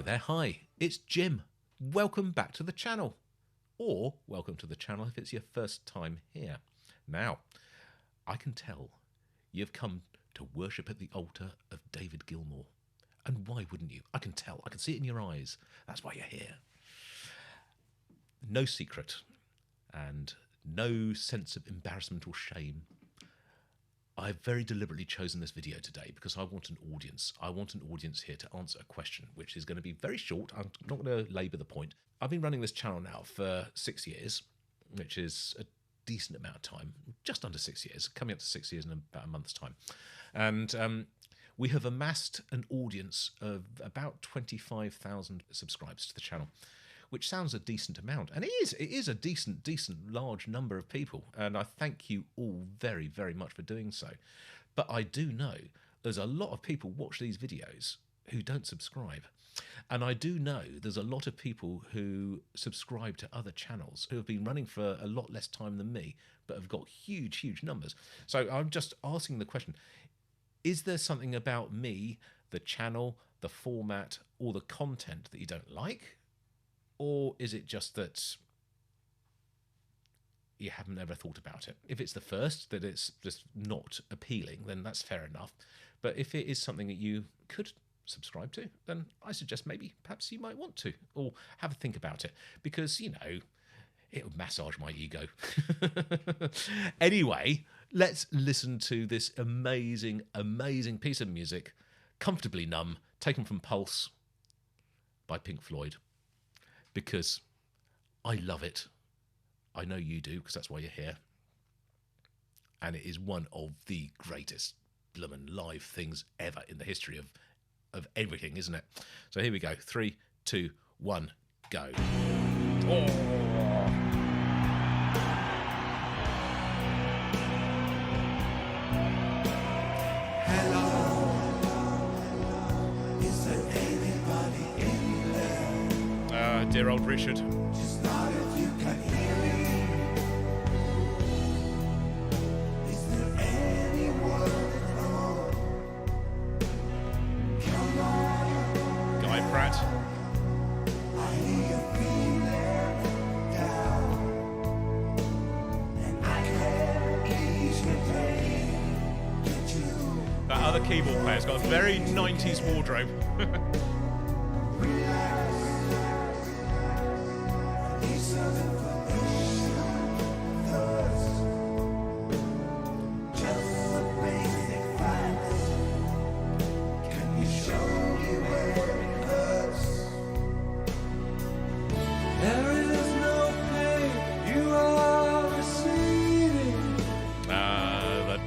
there, hi, it's Jim. Welcome back to the channel. Or welcome to the channel if it's your first time here. Now, I can tell you've come to worship at the altar of David Gilmour. And why wouldn't you? I can tell. I can see it in your eyes. That's why you're here. No secret and no sense of embarrassment or shame. I've very deliberately chosen this video today because I want an audience. I want an audience here to answer a question, which is going to be very short. I'm not going to labour the point. I've been running this channel now for 6 years, which is a decent amount of time, just under 6 years, coming up to 6 years in about a month's time. And we have amassed an audience of about 25,000 subscribers to the channel, which sounds a decent amount. And it is a decent, large number of people. And I thank you all very, very much for doing so. But I do know there's a lot of people watch these videos who don't subscribe. And I do know there's a lot of people who subscribe to other channels who have been running for a lot less time than me, but have got huge numbers. So I'm just asking the question, is there something about me, the channel, the format, or the content that you don't like? Or is it just that you haven't ever thought about it? If it's the first, that it's just not appealing, then that's fair enough. But if it is something that you could subscribe to, then I suggest perhaps you might want to, or have a think about it, because, you know, it would massage my ego. Anyway, let's listen to this amazing piece of music, Comfortably Numb, taken from Pulse by Pink Floyd. Because I love it. I know you do, because that's why you're here. And it is one of the greatest bloomin' live things ever in the history of everything, isn't it? So here we go. 3, 2, 1, go. Oh. Dear old Richard. Just not if you can hear me. Is there any word at all? Come on. Guy Pratt. I hear you feeling down, and I can ease your pain. Get you. That other keyboard player's got a very 90s wardrobe.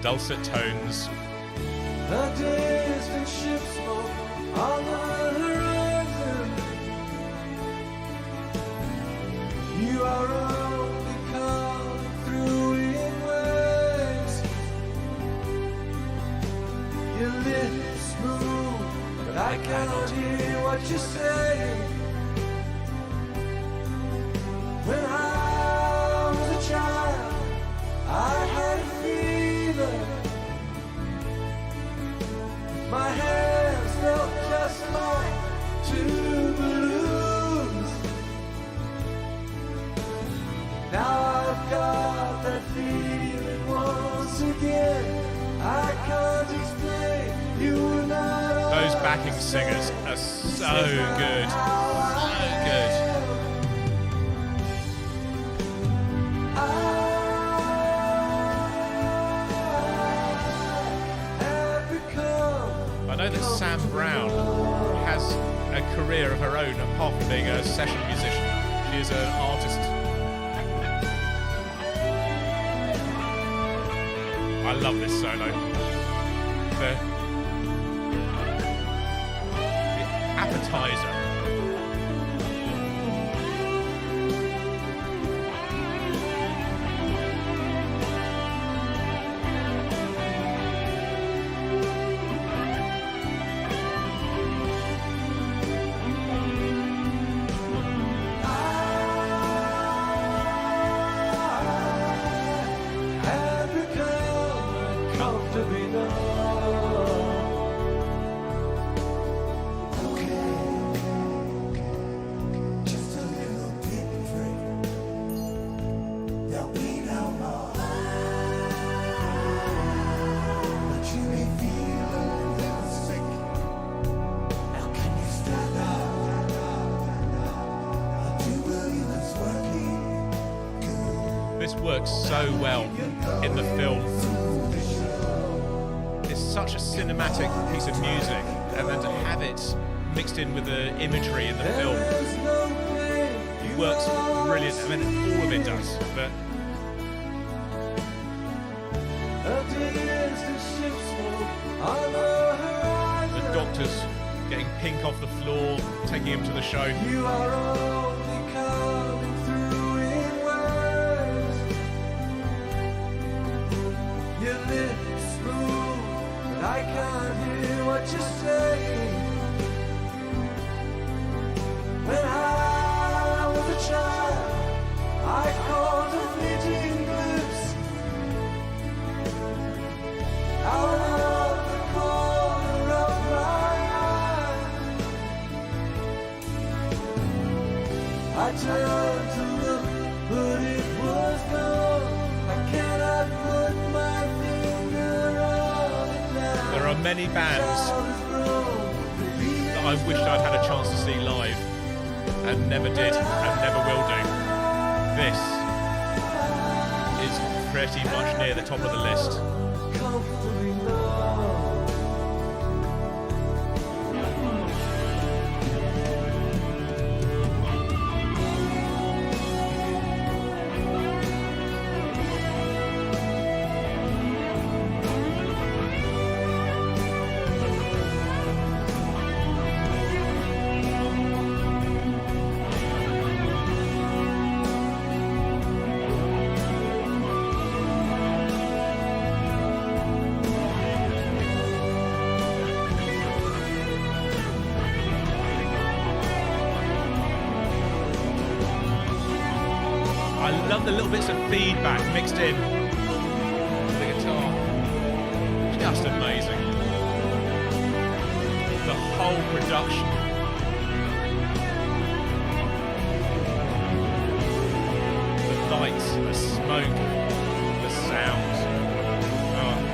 Dulcet tones. The distant ship smoke on the horizon. You are only coming through in waves. Your lips move, but I cannot hear what you're saying. When I was a child, I had a fever. My hands felt just like 2 balloons. Now I've got that feeling once again. I can't explain. You were not. Those backing singers are so good. So good. I know that Sam Brown has a career of her own apart from being a session musician. She is an artist. I love this solo. The appetizer. Okay. This works so well in the film. It's such a cinematic piece of music, and then to have it mixed in with the imagery in the film, it works brilliant. I mean, all of it does, but the doctor's getting pink off the floor, taking him to the show. You are only coming through in words. Your lips move, but I can't hear what you're saying. When I was a child, I caught a fleeting glimpse out of the corner of my eye. I turned to look, but it was gone. I cannot put my finger on it now. There are many bands that I wished I'd had a chance to see live, and never did, and never will do. This is pretty much near the top of the list. Comfortably numb. I love the little bits of feedback mixed in with the guitar. Just amazing. The whole production. The lights, the smoke, the sounds. Oh.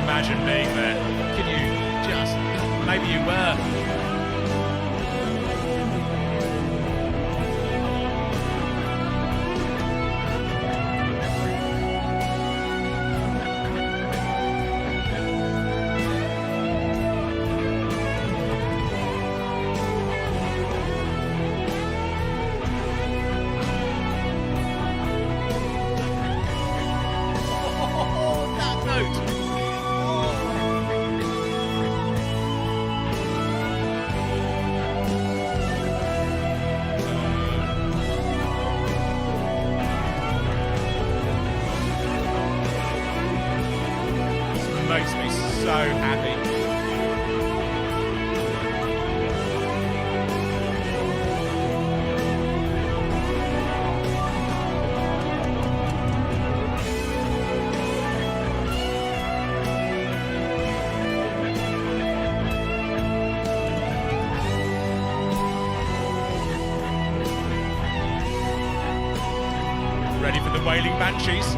Imagine being there. Can you just, maybe you were. Oh, that note. Makes me so happy. Ready for the Wailing Banshees?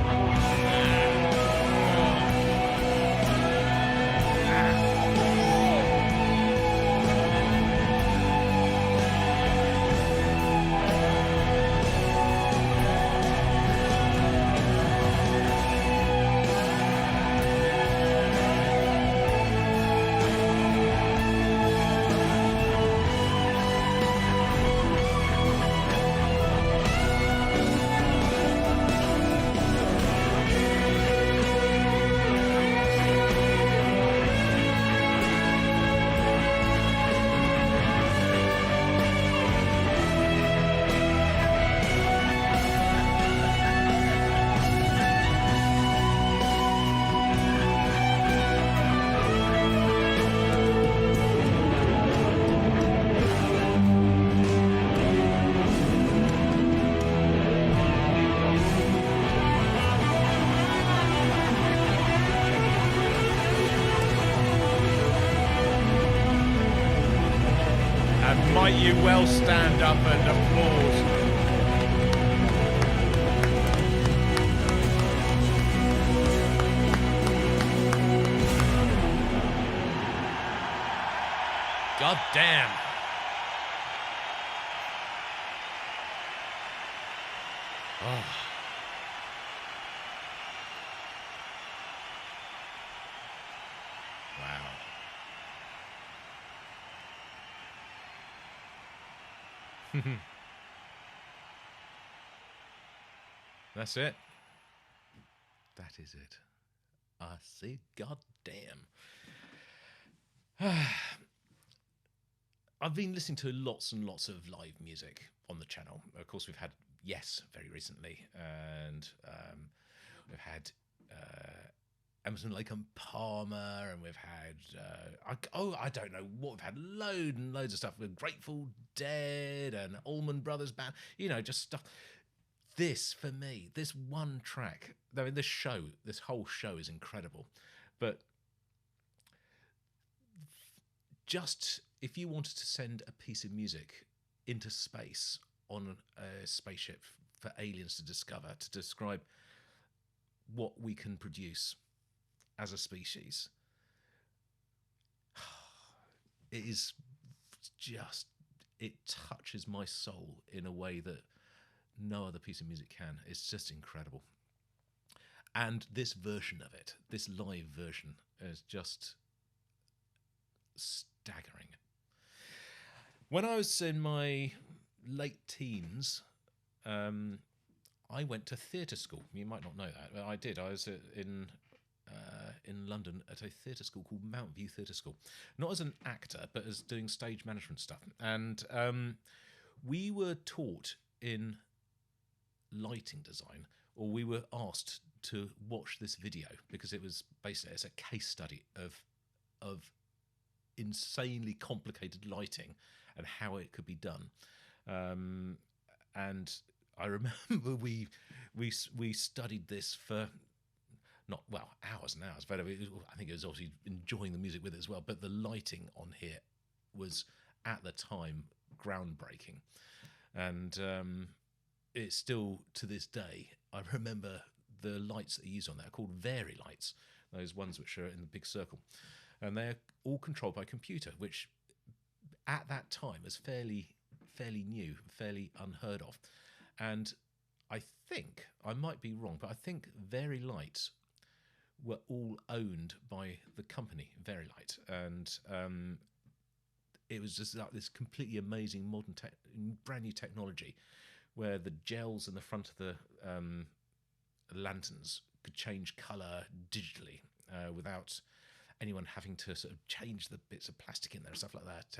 might you well stand up and applause. God damn. Oh. Wow. That's it. That is it. I see. God damn. I've been listening to lots and lots of live music on the channel. Of course, we've had Yes very recently, and we've had Emerson, Lake and Palmer, and we've had I don't know what we've had, loads and loads of stuff with Grateful Dead and Allman Brothers Band, you know, just stuff. This, for me, this one track, I mean, this whole show is incredible, but just if you wanted to send a piece of music into space on a spaceship for aliens to discover, to describe what we can produce as a species, it touches my soul in a way that no other piece of music can. It's just incredible. And this version of it, this live version, is just staggering. When I was in my late teens, I went to theatre school. You might not know that, but I did. I was in London at a theatre school called Mount View Theatre School, not as an actor, but as doing stage management stuff. And we were taught in lighting design, or we were asked to watch this video because it was basically, it's a case study of insanely complicated lighting and how it could be done. And I remember we studied this for hours and hours, but I think it was obviously enjoying the music with it as well. But the lighting on here was at the time groundbreaking, and it's still to this day. I remember the lights that are used on there are called Vari lights, those ones which are in the big circle, and they're all controlled by computer, which at that time was fairly new, fairly unheard of. And I think, I might be wrong, but I think Vari lights were all owned by the company Vari Light, and it was just like this completely amazing modern brand new technology where the gels in the front of the lanterns could change colour digitally without anyone having to sort of change the bits of plastic in there and stuff like that.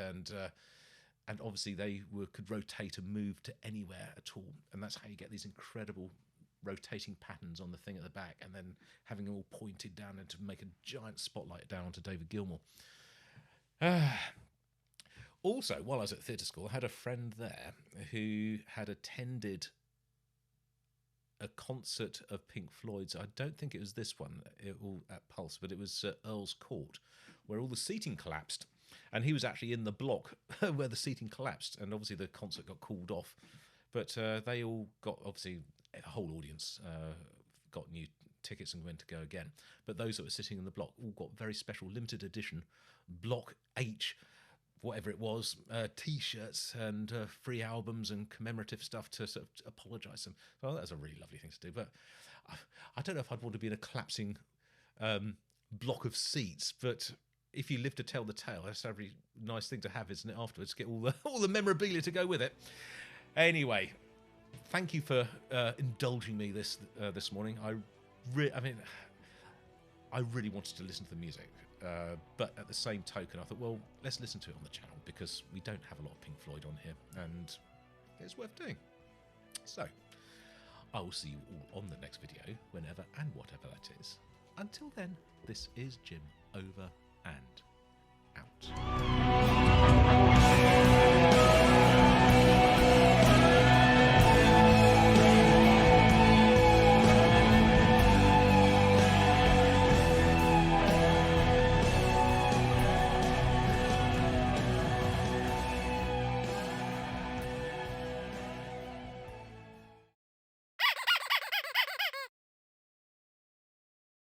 And obviously they could rotate and move to anywhere at all. And that's how you get these incredible rotating patterns on the thing at the back, and then having it all pointed down and to make a giant spotlight down onto David Gilmour. Also, while I was at theatre school, I had a friend there who had attended a concert of Pink Floyd's. I don't think it was this one at Pulse, but it was Earl's Court, where all the seating collapsed. And he was actually in the block where the seating collapsed. And obviously the concert got called off. But they all got, obviously, a whole audience got new tickets and went to go again. But those that were sitting in the block all got very special limited edition Block H, whatever it was, T-shirts and free albums and commemorative stuff to sort of apologise them. So that was a really lovely thing to do. But I don't know if I'd want to be in a collapsing block of seats, but if you live to tell the tale, that's a really nice thing to have, isn't it, afterwards? Get all the memorabilia to go with it. Anyway, thank you for indulging me this morning. I really wanted to listen to the music. But at the same token, I thought, well, let's listen to it on the channel because we don't have a lot of Pink Floyd on here and it's worth doing. So, I will see you all on the next video, whenever and whatever that is. Until then, this is Jim, over and out.